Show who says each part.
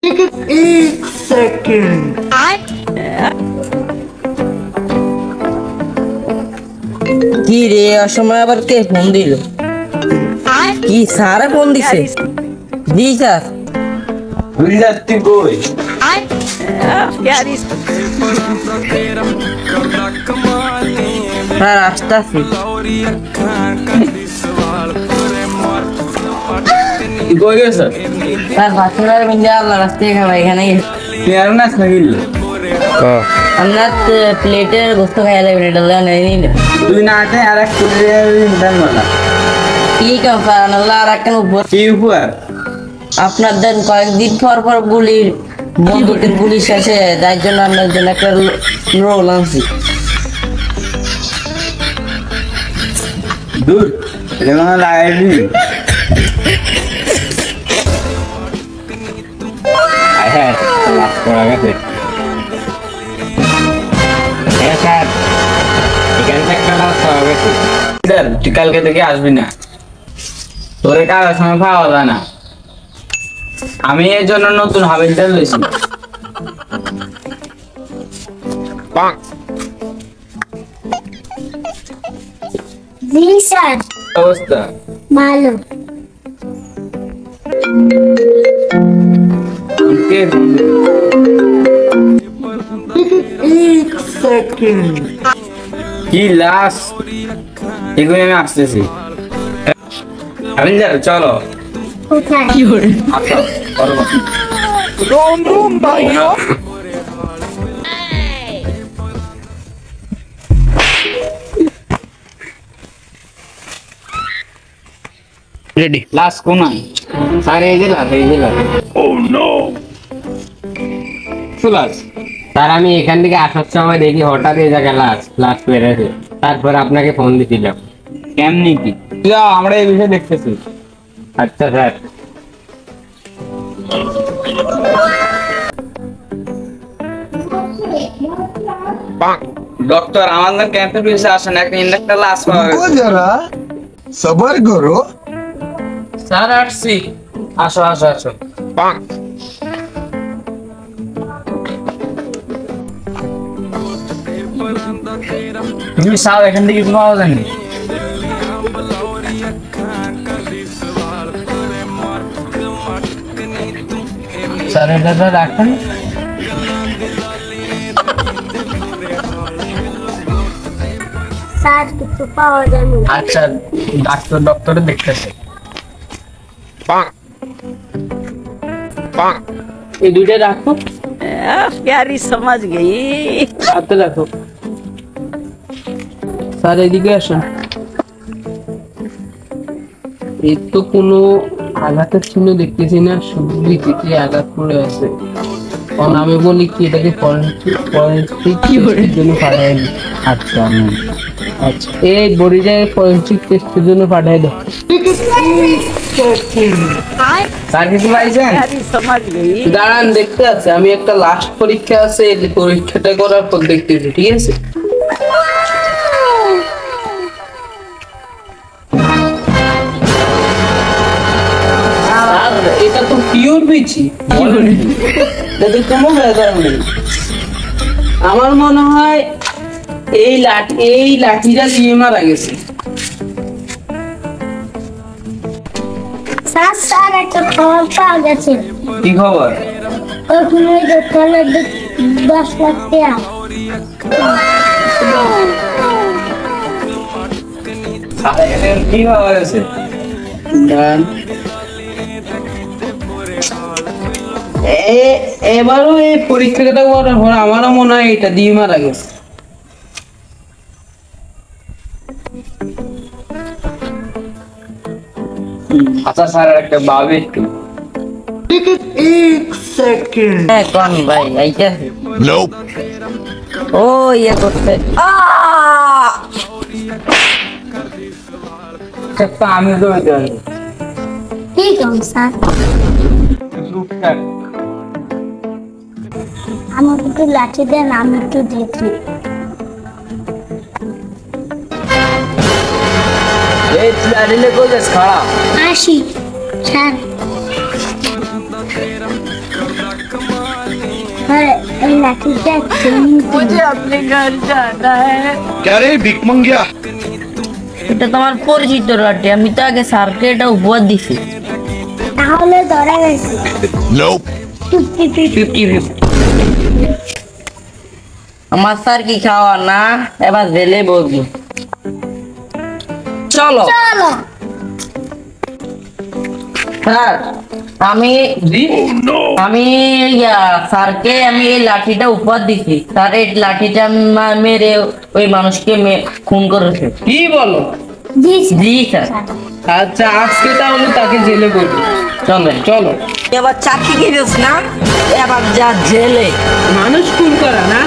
Speaker 1: एक सेकंड
Speaker 2: কি রে অসময় আবার কে ফোন দিল? কি স্যার ফোন দিছে? জি স্যার।
Speaker 1: विलाती कोई
Speaker 2: স্যার আসতেছি।
Speaker 1: कोई कैसा
Speaker 2: স্যার বাচ্চারা মিলে আল্লাহ রাস্তায় খাওয়া এখানে
Speaker 1: यार ना खरीद
Speaker 2: আপনার প্লেটের গোস্ত খাইয়া লাগবে এটা নেই
Speaker 1: तू ना आते यार कुछ इंसान वाला
Speaker 2: কি কারণ আল্লাহ আর একটা উপর
Speaker 1: की हुआ
Speaker 2: আপনার দেন কয়েকদিন পর পর গুলির বন্দুকের গুলি শেষে যার জন্য আপনার জন্য একটা রোল আনছি।
Speaker 1: दूर लेकिन लाइट नहीं आई है लास्ट को आगे से ऐसा এখান থেকে লাস্ট হবে স্যার তুই কালকে থেকে আসবি না তোরে কার সময় পাওয়া যায় না আমি এর জন্য নতুন হাবিলদার লইছি
Speaker 3: জি স্যার
Speaker 1: অবস্থা
Speaker 3: ভালো
Speaker 1: কে
Speaker 2: এক সেকেন্ড
Speaker 1: কি লাশ এগুলো আমি আসতেছি হাবিলদার চলো
Speaker 3: কোথায়
Speaker 1: আসো করবো
Speaker 2: रोम रोम भाइयों
Speaker 1: রেডি লাশ কোনায় স্যার এই যে
Speaker 4: Oh no!
Speaker 1: লাশ
Speaker 5: স্যার আমি এখান থেকে আসার সময় দেখি হঠাৎ এই জায়গায় লাশ বেড়েছে, তারপর আপনাকে ফোন দিয়েছিলাম।
Speaker 1: কেমনি কি যাও আমরা এই বিষয়ে দেখতেছি
Speaker 5: আচ্ছা স্যার।
Speaker 1: ডক্টর আমাদের ক্যাম্পে পিছে আসেন একটা ইন্ডাক্টর লাশ পাওয়া
Speaker 4: रुको
Speaker 1: গেছে
Speaker 4: जरा सबर करो
Speaker 1: স্যার আসছি আসো আসো আসো তুমি স্যার এখান থেকে কিছু পাওয়া যায়নি স্যার এটা রাখেন
Speaker 3: স্যার কিছু পাওয়া যায়নি
Speaker 1: আচ্ছা ডক্টরে দেখতেছে এই দুইটা রাখো
Speaker 2: प्यारी समझ गई
Speaker 1: হাতে রাখো স্যার এদিকে আসুন এই তো কোনো আঘাতের চিহ্ন দেখতেছি না, শুধু বিচিত্রে আঘাত পড়ে আছে। কারণ আমি বলি কি এটাকে ফরেনসিক জন্য পাঠাই দিই। আচ্ছা আচ্ছা এই বডিটাকে ফরেনসিক টেস্টের জন্য পাঠাই দাও। স্যার কিছু পাইছেন?
Speaker 2: प्यारी समझ गई
Speaker 1: দাঁড়ান দেখতে আছে, আমি একটা লাস্ট পরীক্ষা আছে, এই পরীক্ষাটা করার পর দেখতেছি, ঠিক আছে? স্যার এটা তো পিওর বিচি, এতে কোনো ভেজাল নেই। আমার মনে হয় এই লাঠিটা দিয়ে মারা গেছে।
Speaker 3: স্যার স্যার একটা খবর পাওয়া গেছে
Speaker 1: কি খবর?
Speaker 3: ওখানে দোকানে 10 লাখ টাকা
Speaker 1: কি খবর আছে? এবারও এই পরীক্ষাটা করার পর আমারও মনে হয় এটা দিয়ে মারা গেছে। আচ্ছা স্যার একটা ভাবে একটু
Speaker 2: एक सेकंड कौन भाई आइए
Speaker 4: Nope.
Speaker 2: ओ ये করতে
Speaker 1: আমি তো
Speaker 3: ঠিক আছে স্যার আমার একটু লাঠি দেন, আমি একটু দিয়েছি
Speaker 1: এই চিলারিলে কই যাস খাড়া?
Speaker 3: আসি স্যার স্যার এই লাঠিটা
Speaker 2: मुझे अपने घर जाना है।
Speaker 4: क्या रे भिक मंगिया
Speaker 2: এটা তোমার পরিচিত লাঠি, আমি তো আগে স্যারকে এটা উপহার দিছি।
Speaker 3: তাহলে ধরা গেছে
Speaker 4: Nope.
Speaker 2: 50-50 আমার স্যার কি খাওয়া না, এবার জেলে বসবো। চলো
Speaker 3: চলো
Speaker 2: স্যার, আমি স্যারকে আমি এই লাঠিটা উপহার দিছি। স্যার এই লাঠিটা মেরে ওই মানুষকে খুন করেছে।
Speaker 1: কি বলো?
Speaker 3: জি স্যার।
Speaker 2: জি স্যার।
Speaker 1: আচ্ছা আজকে তাহলে তাকে জেলে করবো।
Speaker 2: চলেন।
Speaker 1: চলো।
Speaker 2: এবার চাকরি খেয়েছ না, এবার যা জেলে।
Speaker 1: মানুষ খুন করা না